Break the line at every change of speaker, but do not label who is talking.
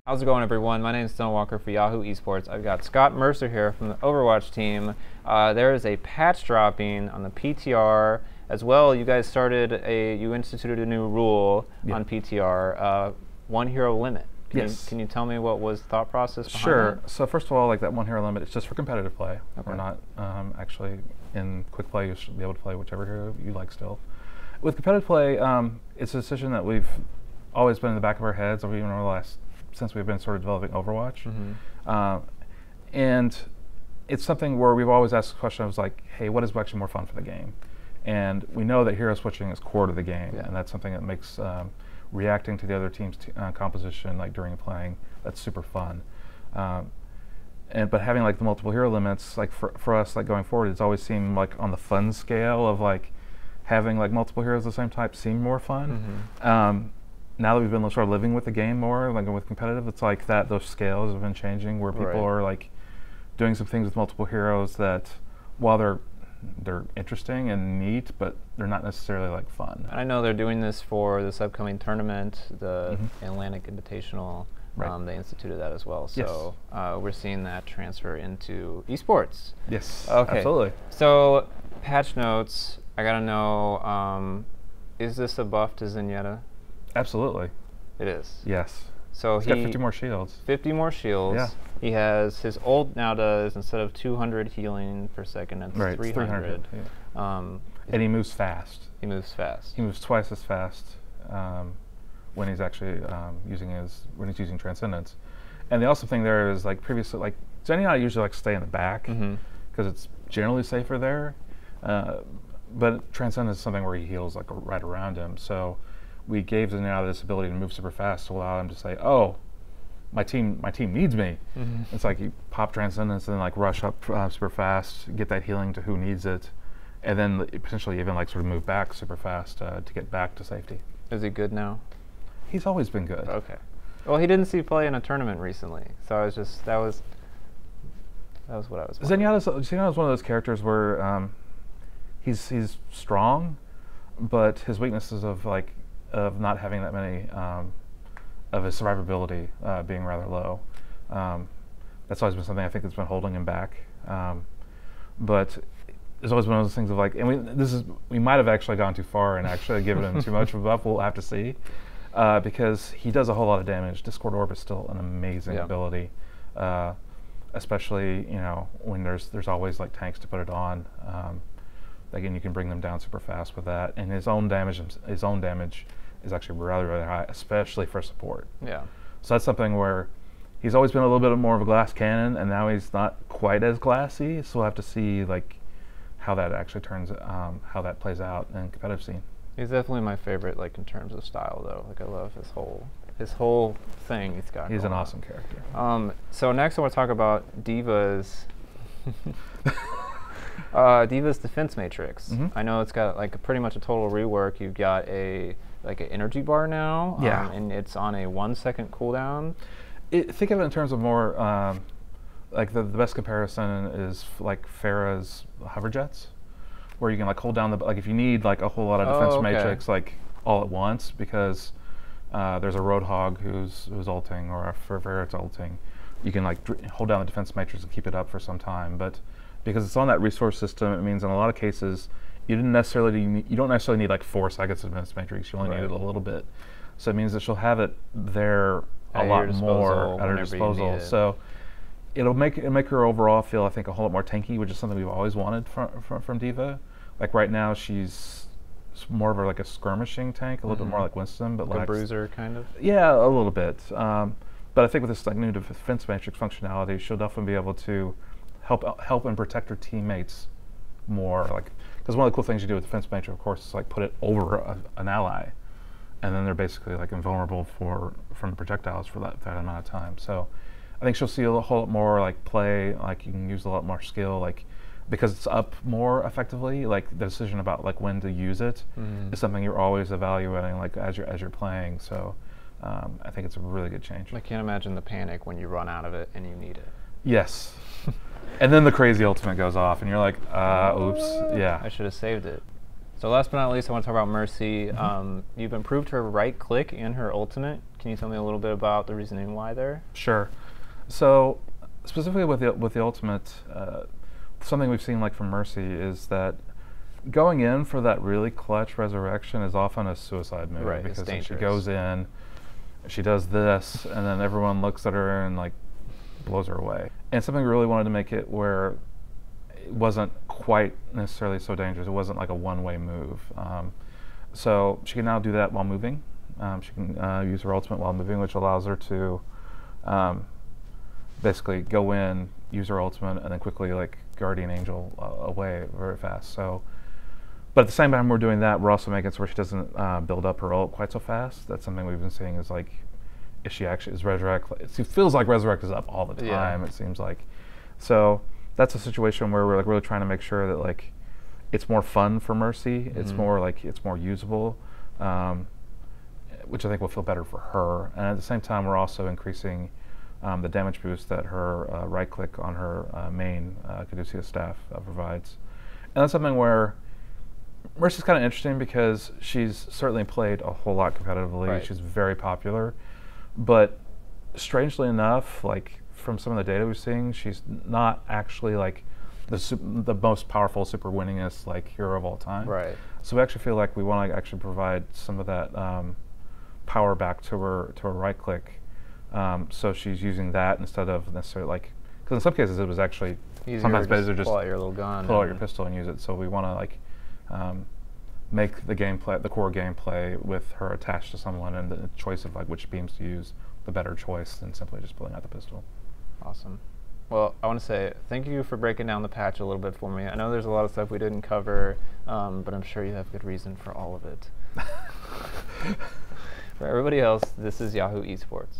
How's it going, everyone? My name is Stone Walker for Yahoo Esports. I've got Scott Mercer here from the Overwatch team. There is a patch dropping on the PTR as well. You guys you instituted a new rule on PTR, one hero limit. Can you tell me what was the thought process behind that?
So first of all, like that one hero limit, it's just for competitive play.
Okay.
We're not actually in quick play. You should be able to play whichever hero you like still. With competitive play, it's a decision that we've always been in the back of our heads, or even over the last since we've been sort of developing Overwatch. And it's something where we've always asked the question of like, hey, what is actually more fun for the game? And we know that hero switching is core to the game, and that's something that makes reacting to the other team's composition, like during playing, that's super fun. But having like the multiple hero limits, like for us, like going forward, it's always seemed like on the fun scale of like having like multiple heroes of the same type seemed more fun. Now that we've been sort of living with the game more, like with competitive, it's like that those scales have been changing where people are like doing some things with multiple heroes that, while they're interesting and neat, but they're not necessarily like fun.
I know they're doing this for this upcoming tournament, the Atlantic Invitational. They instituted that as well. So we're seeing that transfer into esports.
Yes,
okay.
Absolutely.
So patch notes, I gotta know, is this a buff to Zenyatta?
Absolutely.
It is.
Yes.
So
he's got 50 more shields.
50 more shields.
Yeah.
He has his ult now does, instead of 200 healing per second, it's 300.
And he moves fast.
He moves fast.
He moves twice as fast when he's actually using Transcendence. And the awesome thing there is like previously, like Zenyatta usually like stay in the back because it's generally safer there. But Transcendence is something where he heals like right around him. So we gave Zenyatta this ability to move super fast to allow him to say, "Oh, my team needs me." It's like you pop Transcendence and then like rush up super fast, get that healing to who needs it, and then potentially even like sort of move back super fast to get back to safety.
Is he good now?
He's always been good.
Okay. Well, he didn't see play in a tournament recently, so I was just that was what I was wondering.
Zenyatta's one of those characters where he's strong, but his weaknesses of not having that many of his survivability being rather low. That's always been something I think that's been holding him back. But there's always been one of those things of like, and we might have actually gone too far and actually given him too much of a buff. We'll have to see, because he does a whole lot of damage. Discord Orb is still an amazing ability, especially when there's always like tanks to put it on. Again, you can bring them down super fast with that, and his own damage is actually really high, especially for support. Yeah. So that's something where he's always been a little bit more of a glass cannon, and now he's not quite as glassy. So we'll have to see like how that actually how that plays out in competitive scene.
He's definitely my favorite, like in terms of style, though. Like I love his whole thing he's got.
He's an awesome character.
So next I want to talk about D.Va's. D.Va's defense matrix. I know it's got like pretty much a total rework. You've got an energy bar now, and it's on a 1 second cooldown.
Think of it in terms of more like the best comparison is like Pharah's hover jets, where you can like hold down like if you need like a whole lot of defense matrix like all at once because there's a Roadhog who's ulting or a Pharah's ulting, you can like hold down the defense matrix and keep it up for some time, but because it's on that resource system, it means in a lot of cases you don't necessarily need like 4 seconds of defense matrix. You only need it a little bit. So it means that she'll have it there a lot more at her disposal. So it'll make her overall feel, I think, a whole lot more tanky, which is something we've always wanted from D.Va. Like right now, she's more of like a skirmishing tank, a little bit more like Winston, but
like a bruiser kind of.
Yeah, a little bit. But I think with this like new defense matrix functionality, she'll definitely be able to help and protect her teammates more, like because one of the cool things you do with defense matrix, of course, is like put it over an ally, and then they're basically like invulnerable from projectiles for that amount of time. So I think she'll see a whole lot more like play, like you can use a lot more skill, like because it's up more effectively. Like the decision about like when to use it is something you're always evaluating, like as you're playing. So I think it's a really good change.
I can't imagine the panic when you run out of it and you need it.
Yes. And then the crazy ultimate goes off, and you're like, oops, yeah.
I should have saved it. So last but not least, I want to talk about Mercy. You've improved her right click and her ultimate. Can you tell me a little bit about the reasoning why there?
Sure. So specifically with the ultimate, something we've seen like from Mercy is that going in for that really clutch resurrection is often a suicide move,
right,
because then she goes in, she does this, and then everyone looks at her and like blows her away. And something we really wanted to make it where it wasn't quite necessarily so dangerous. It wasn't like a one-way move. So she can now do that while moving. She can use her ultimate while moving, which allows her to basically go in, use her ultimate, and then quickly like Guardian Angel away very fast. So, but at the same time we're doing that, we're also making it so where she doesn't build up her ult quite so fast. That's something we've been seeing is like, is she actually, is Resurrect, it feels like Resurrect is up all the time, it seems like. So that's a situation where we're like really trying to make sure that like it's more fun for Mercy, it's more like, it's more usable, which I think will feel better for her. And at the same time, we're also increasing the damage boost that her right click on her main Caduceus staff provides. And that's something where Mercy's kind of interesting because she's certainly played a whole lot competitively. Right. She's very popular, but strangely enough, like from some of the data we're seeing, she's not actually like the most powerful, super winningest like hero of all time.
Right.
So we actually feel like we want to actually provide some of that power back to her right click. So she's using that instead of necessarily like, because in some cases it was actually sometimes better to just
pull out your little gun,
pull out your pistol and use it. So we want to like make the gameplay, the core gameplay, with her attached to someone, and the choice of like which beams to use, the better choice than simply just pulling out the pistol.
Awesome. Well, I want to say thank you for breaking down the patch a little bit for me. I know there's a lot of stuff we didn't cover, but I'm sure you have good reason for all of it. For everybody else, this is Yahoo Esports.